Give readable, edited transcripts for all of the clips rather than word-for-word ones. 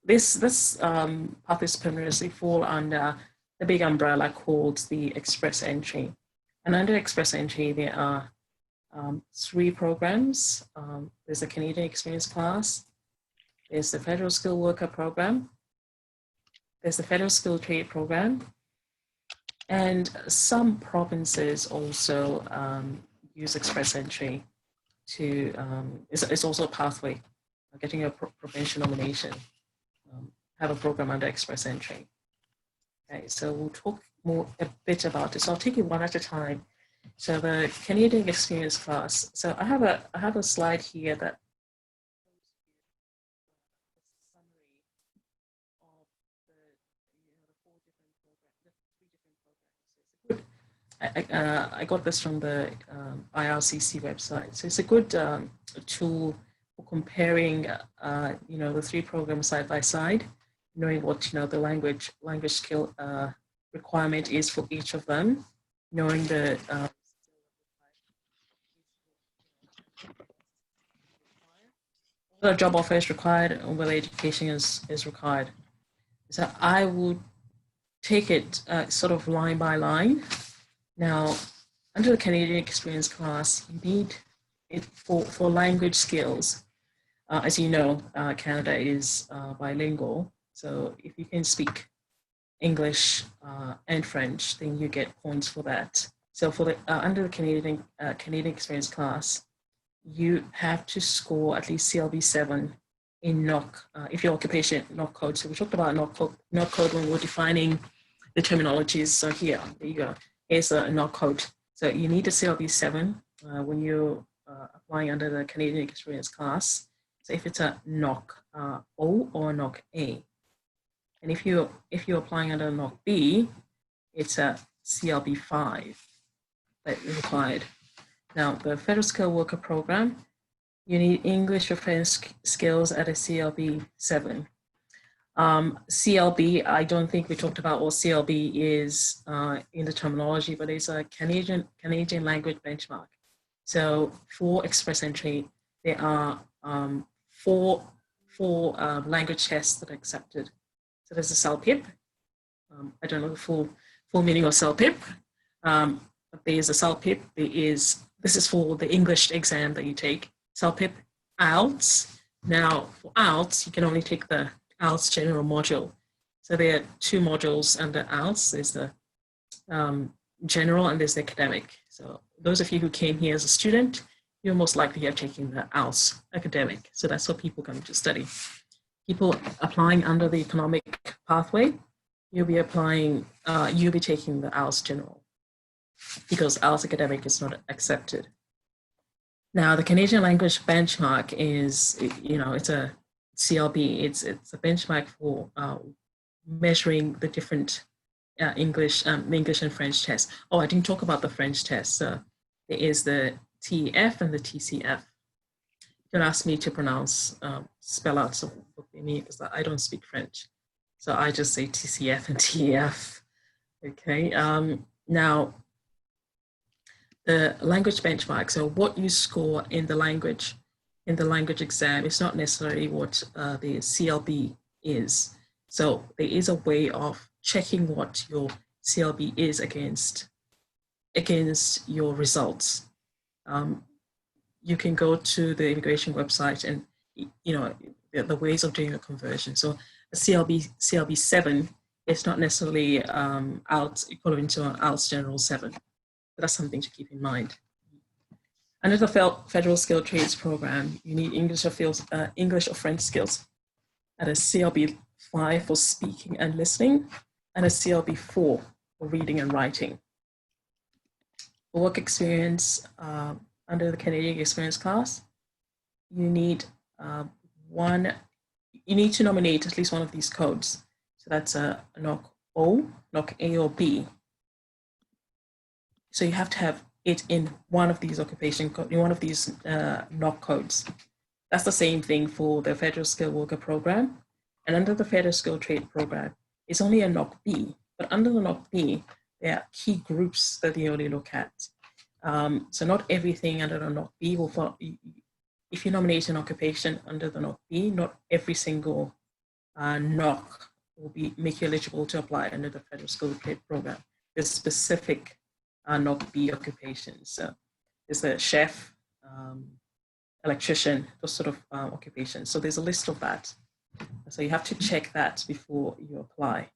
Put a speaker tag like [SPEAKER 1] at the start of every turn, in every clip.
[SPEAKER 1] this pathways primarily fall under the big umbrella called the Express Entry. And under Express Entry, there are 3 programs. There's the Canadian Experience Class, there's the Federal Skilled Worker Program, there's the Federal Skilled Trade Program, and some provinces also use Express Entry to, it's also a pathway, getting a provincial nomination, have a program under Express Entry. Okay, so we'll talk a bit about this. So I'll take it one at a time. So the Canadian Experience Class. So I have a slide here that I got this from the IRCC website. So it's a good tool for comparing, the 3 programs side by side, knowing what, the language skill requirement is for each of them, knowing the job offer is required and whether education is required. So I would take it sort of line by line. Now, under the Canadian Experience Class, you need it for language skills. As you know, Canada is bilingual. So if you can speak English and French, then you get points for that. So for the under the Canadian Experience Class, you have to score at least CLB 7 in NOC, if your occupation NOC code. So we talked about NOC code when we were defining the terminologies. So here, there you go. Here's a NOC code. So you need a CLB 7 when you're applying under the Canadian Experience Class. So if it's a NOC O or NOC A. And if you're applying under NOC B, it's a CLB 5 that is required. Now, the Federal Skilled Worker Program, you need English reference skills at a CLB 7. CLB, I don't think we talked about what CLB is in the terminology, but it's a Canadian language benchmark. So for Express Entry, there are four language tests that are accepted. So there's a CELPIP. I don't know the full meaning of CELPIP. But there's a CELPIP. This is for the English exam that you take. CELPIP, IELTS. Now for IELTS, you can only take the IELTS general module. So there are 2 modules under IELTS. There's the general and there's the academic. So those of you who came here as a student, you're most likely have taken the IELTS academic. So that's what people come to study. People applying under the economic pathway, you'll be taking the IELTS general because IELTS academic is not accepted. Now, the Canadian language benchmark is, it's a CLB. It's a benchmark for measuring the different English and French tests. Oh, I didn't talk about the French tests. There is the TEF and the TCF. You can ask me to pronounce, spell out what they mean because I don't speak French. So I just say TCF and TEF. Okay. Now, the language benchmark. So what you score in the language exam is not necessarily what the CLB is. So there is a way of checking what your CLB is against your results. You can go to the immigration website and, the ways of doing a conversion. So a CLB 7 is not necessarily equivalent to an IELTS General 7. But that's something to keep in mind. Under the Federal Skilled Trades Program, you need English or French skills at a CLB 5 for speaking and listening, and a CLB 4 for reading and writing. For work experience, under the Canadian Experience Class, you need to nominate at least one of these codes. So that's a NOC O, NOC A or B. So you have to have it in one of these NOC codes. That's the same thing for the Federal Skilled Worker Program. And under the Federal Skilled Trade Program, it's only a NOC B. But under the NOC B, there are key groups that they only look at. So not everything under the NOC B will follow. If you nominate an occupation under the NOC B, not every single knock will make you eligible to apply under the Federal Skilled Trade Program. There's specific knock B occupations. So there's a chef, electrician, those sort of occupations. So there's a list of that. So you have to check that before you apply.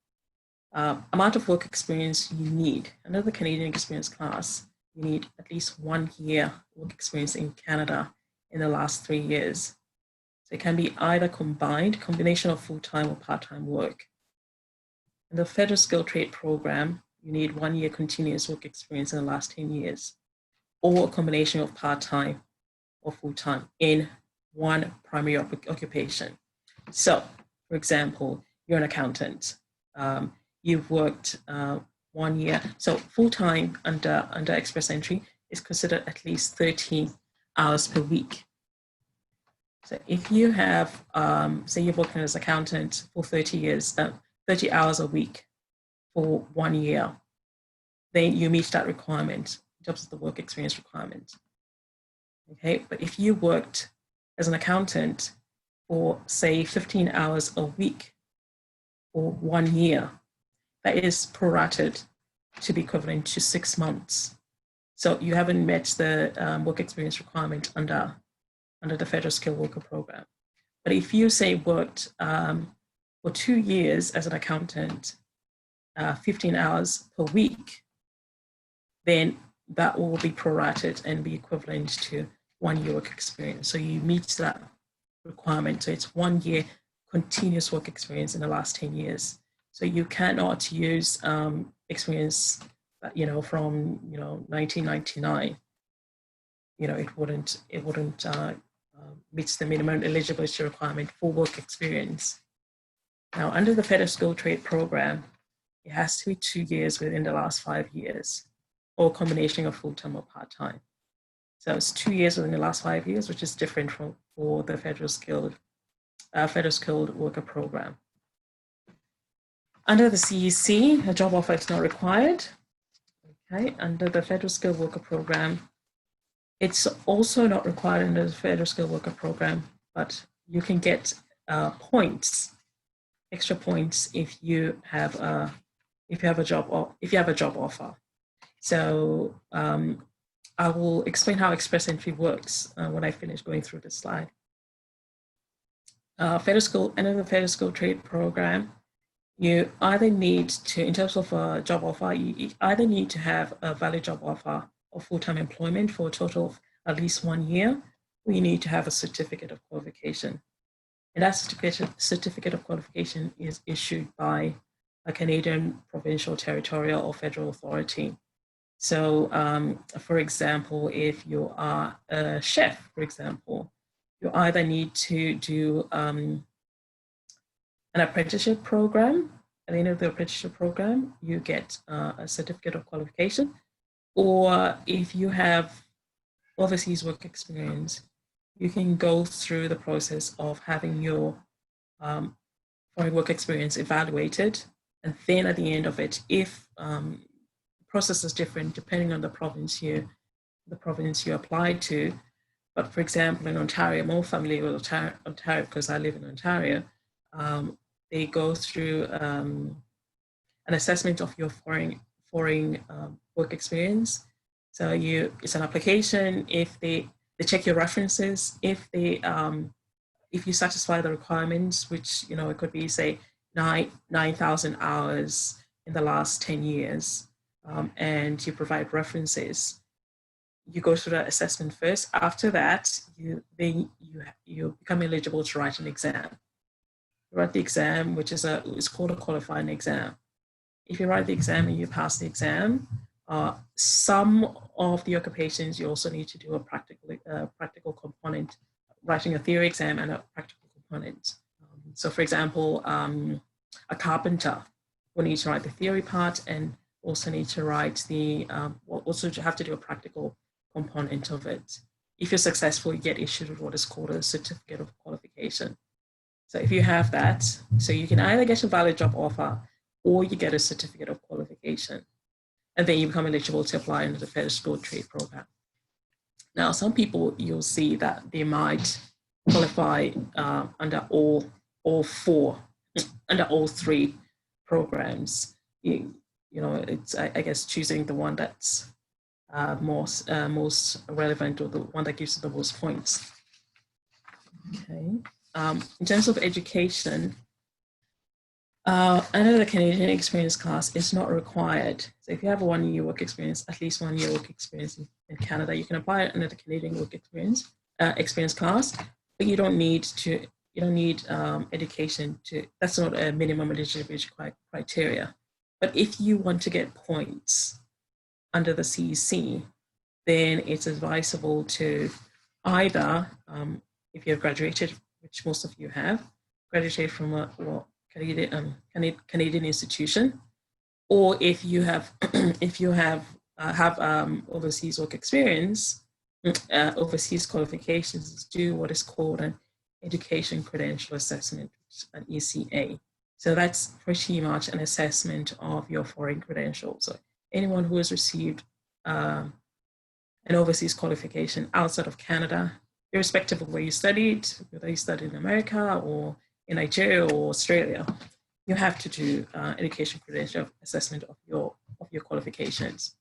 [SPEAKER 1] Amount of work experience you need. Under the Canadian experience class, you need at least 1 year work experience in Canada in the last 3 years. So it can be either combination of full-time or part-time work. In the Federal Skilled Trade Program, you need 1 year continuous work experience in the last 10 years, or a combination of part-time or full-time in one primary occupation. So, for example, you're an accountant. You've worked 1 year. So full-time under express entry is considered at least 13 hours per week. So if you have, say you're working as an accountant for 30 hours a week for 1 year, then you meet that requirement in terms of the work experience requirement. Okay, but if you worked as an accountant for, say, 15 hours a week for 1 year, that is prorated to be equivalent to 6 months. So you haven't met the work experience requirement under the Federal Skilled Worker Program. But if you, say, worked for 2 years as an accountant, 15 hours per week, then that will be prorated and be equivalent to 1 year work experience. So you meet that requirement. So it's 1 year continuous work experience in the last 10 years. So you cannot use experience, from 1999. It wouldn't meet the minimum eligibility requirement for work experience. Now, under the Federal Skilled Trade Program, it has to be 2 years within the last 5 years, or a combination of full-time or part-time. So it's 2 years within the last 5 years, which is different for the Federal Skilled Worker Program. Under the CEC, a job offer is not required. Okay, under the Federal Skilled Worker Program, it's also not required under the Federal Skilled Worker Program, but you can get points, extra points if you have a job offer. So I will explain how express entry works when I finish going through this slide. Under the Federal Skilled Trade Program, you either need to, in terms of a job offer, you either need to have a valid job offer of full-time employment for a total of at least 1 year, or you need to have a certificate of qualification. And that certificate of qualification is issued by a Canadian provincial, territorial, or federal authority. So, for example, if you are a chef, for example, you either need to do an apprenticeship program. At the end of the apprenticeship program, you get a certificate of qualification. Or if you have overseas work experience, you can go through the process of having your foreign work experience evaluated. And then at the end of it, if the process is different depending on the province you apply to. But for example, in Ontario, I'm more familiar with Ontario because I live in Ontario. They go through an assessment of your foreign work experience. So it's an application. If they check your references, if you satisfy the requirements, which it could be, say, 9,000 hours in the last 10 years, and you provide references, you go through that assessment first. After that, you become eligible to write an exam. You write the exam, which is it's called a qualifying exam. If you write the exam and you pass the exam, some of the occupations you also need to do a practical component, writing a theory exam and a practical component. So, for example, a carpenter will need to write the theory part and also need to write also have to do a practical component of it. If you're successful, you get issued with what is called a certificate of qualification. So if you have that, so you can either get a valid job offer or you get a certificate of qualification, and then you become eligible to apply under the Federal Skilled Trade Program. Now, some people, you'll see that they might qualify under all four under all three programs. You know, it's, I guess, choosing the one that's most relevant, or the one that gives you the most points. Okay. In terms of education, under the Canadian experience class, it's not required. So if you have a 1 year work experience, at least 1 year work experience in Canada, you can apply it under the Canadian work experience class, but you don't need to. You don't need education to. That's not a minimum eligibility criteria. But if you want to get points under the CEC, then it's advisable to either, if you have graduated, which most of you have, graduated from a Canadian institution, or if you have overseas work experience, overseas qualifications, do what is called an Education Credential Assessment, an ECA. So that's pretty much an assessment of your foreign credentials. So anyone who has received an overseas qualification outside of Canada, irrespective of where you studied, whether you studied in America or in Nigeria or Australia, you have to do education credential assessment of your qualifications.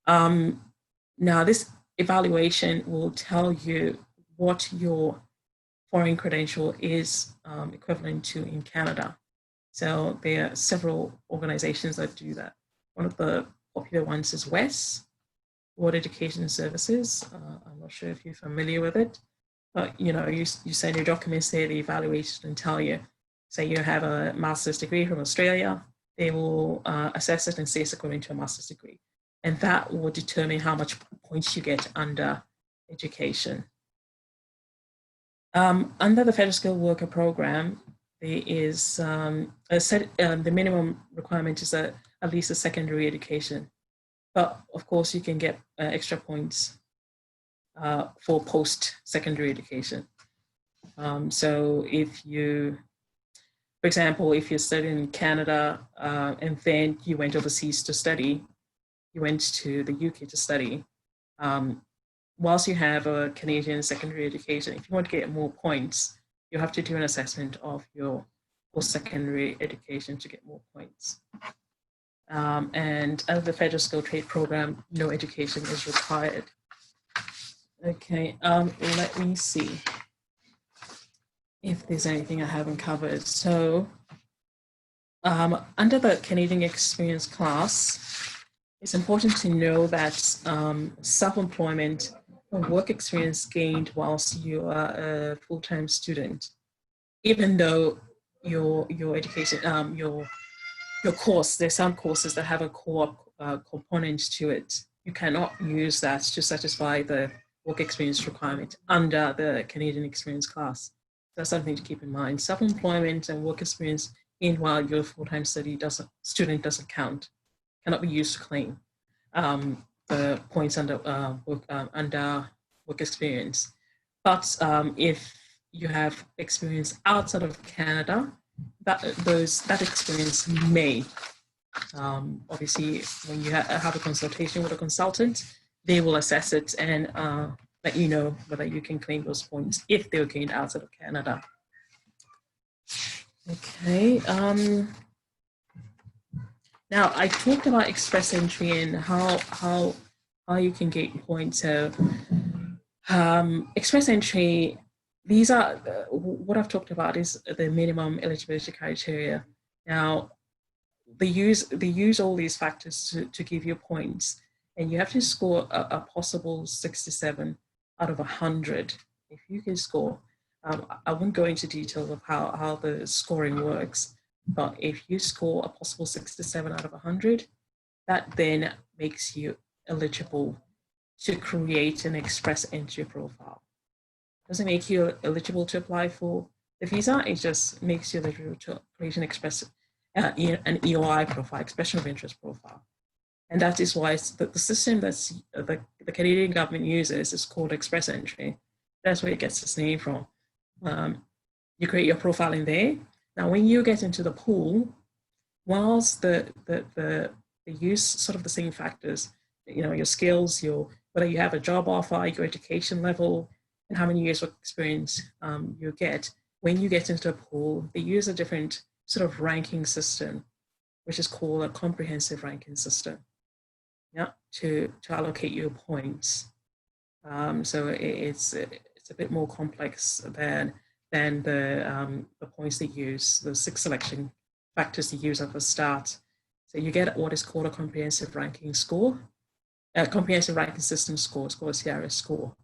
[SPEAKER 1] Now, this evaluation will tell you what your foreign credential is equivalent to in Canada. So there are several organizations that do that. One of the popular ones is WES, World Education Services. I'm not sure if you're familiar with it, but you know, you send your documents there, the evaluation, and tell you, say you have a master's degree from Australia, they will assess it and say it's equivalent to a master's degree. And that will determine how much points you get under education. Under the Federal Skilled Worker Program, there is the minimum requirement is at least a secondary education. But of course, you can get extra points for post-secondary education. So if you, for example, if you're studying in Canada and then you went overseas to study, you went to the UK to study, whilst you have a Canadian secondary education, if you want to get more points, you have to do an assessment of your post-secondary education to get more points. And under the Federal Skilled Trade Program, no education is required. Okay, let me see if there's anything I haven't covered. So under the Canadian experience class, it's important to know that self-employment or work experience gained whilst you are a full-time student, even though your education, your course, there's some courses that have a co-op component to it. You cannot use that to satisfy the work experience requirement under the Canadian experience class. That's something to keep in mind. Self-employment and work experience in while you're a full-time student doesn't count, cannot be used to claim the points under work experience. But if you have experience outside of Canada, that experience may, obviously, when you have a consultation with a consultant, they will assess it and let you know whether you can claim those points if they're gained outside of Canada. Okay. Now, I talked about express entry and how you can get points. So express entry, these are, what I've talked about is the minimum eligibility criteria. Now, they use all these factors to give you points, and you have to score a possible 67 out of 100. If you can score, I won't go into detail of how the scoring works, but if you score a possible 67 out of 100, that then makes you eligible to create an express entry profile. Doesn't make you eligible to apply for the visa, it just makes you eligible to create an an EOI profile, expression of interest profile. And that is why the system that's the Canadian government uses is called express entry. That's where it gets its name from. You create your profile in there. Now, when you get into the pool, whilst they use sort of the same factors, you know, your skills, whether you have a job offer, your education level, and how many years of experience you get, when you get into the pool, they use a different sort of ranking system, which is called a comprehensive ranking system, yeah, to allocate your points. So it's a bit more complex than the points they use, the 6 selection factors they use at the start. So you get what is called a comprehensive ranking score, a comprehensive ranking system score. It's called a CRS score,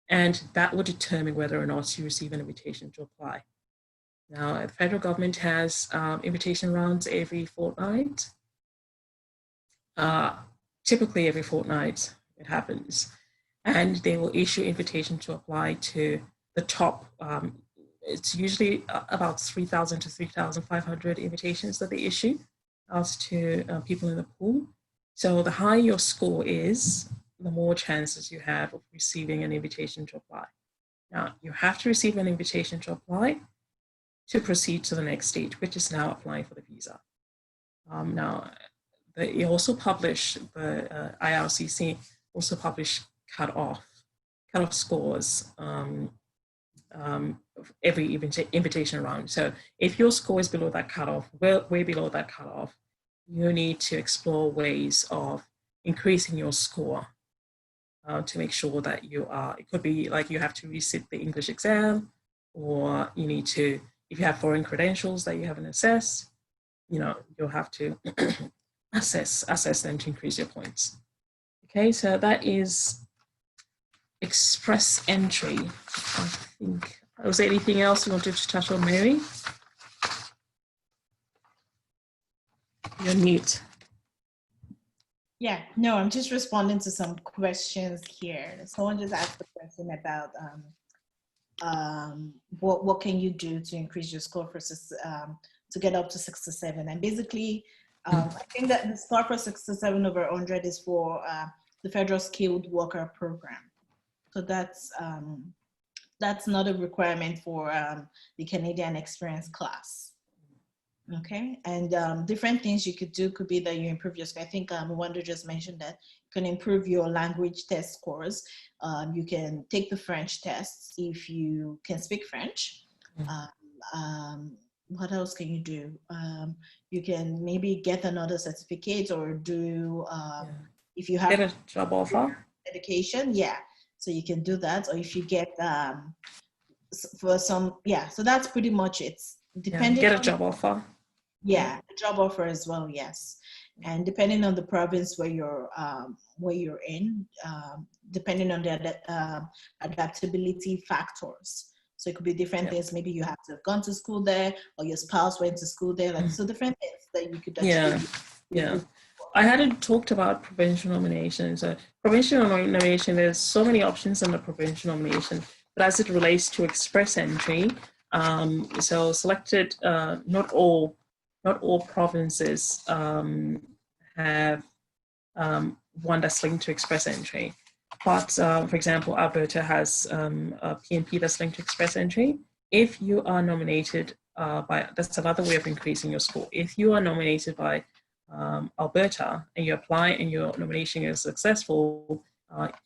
[SPEAKER 1] and that will determine whether or not you receive an invitation to apply. Now, the federal government has invitation rounds every fortnight. Typically every fortnight it happens. And they will issue invitation to apply to the top. It's usually about 3,000 to 3,500 invitations that they issue out to people in the pool. So the higher your score is, the more chances you have of receiving an invitation to apply. Now, you have to receive an invitation to apply to proceed to the next stage, which is now applying for the visa. Now, they also publish, the IRCC also publish cutoff scores every invitation round. So if your score is below that cutoff, way below that cutoff, you need to explore ways of increasing your score to make sure that you are, it could be like you have to resit the English exam, or you need to, if you have foreign credentials that you haven't assessed, you know, you'll have to assess them to increase your points. Okay, so that is express entry. I think, was there anything else you wanted to touch on, Mary? You're mute.
[SPEAKER 2] Yeah, no, I'm just responding to some questions here. Someone just asked a question about what can you do to increase your score for to get up to 67, and basically I think that the score for 67 over 100 is for the Federal Skilled Worker Program. So that's not a requirement for the Canadian Experience class. Okay, and different things you could do could be that you improve your score. I think Wanda just mentioned that you can improve your language test scores. You can take the French tests if you can speak French. What else can you do? You can maybe get another certificate, or do if you have
[SPEAKER 1] get a job offer,
[SPEAKER 2] education, yeah. So you can do that, or if you get for some, yeah. So that's pretty much it. Depending,
[SPEAKER 1] get a job offer.
[SPEAKER 2] Yeah, a job offer as well, yes. And depending on the province where you're in, depending on the adaptability factors. So it could be different things. Maybe you have to have gone to school there, or your spouse went to school there. Like, so different things that you could actually
[SPEAKER 1] yeah. I hadn't talked about provincial nominations. Provincial nomination, there's so many options under provincial nomination, but as it relates to express entry, so selected, not all provinces have one that's linked to express entry. But for example, Alberta has a PNP that's linked to express entry. If you are nominated that's another way of increasing your score. If you are nominated by Alberta and you apply and your nomination is successful,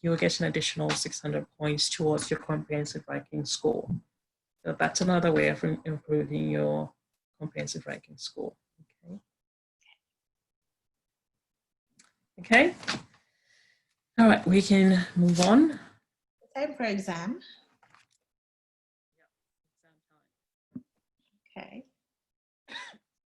[SPEAKER 1] you'll get an additional 600 points towards your comprehensive ranking score. So that's another way of improving your comprehensive ranking score. Okay. All right, we can move on.
[SPEAKER 2] Time for exam.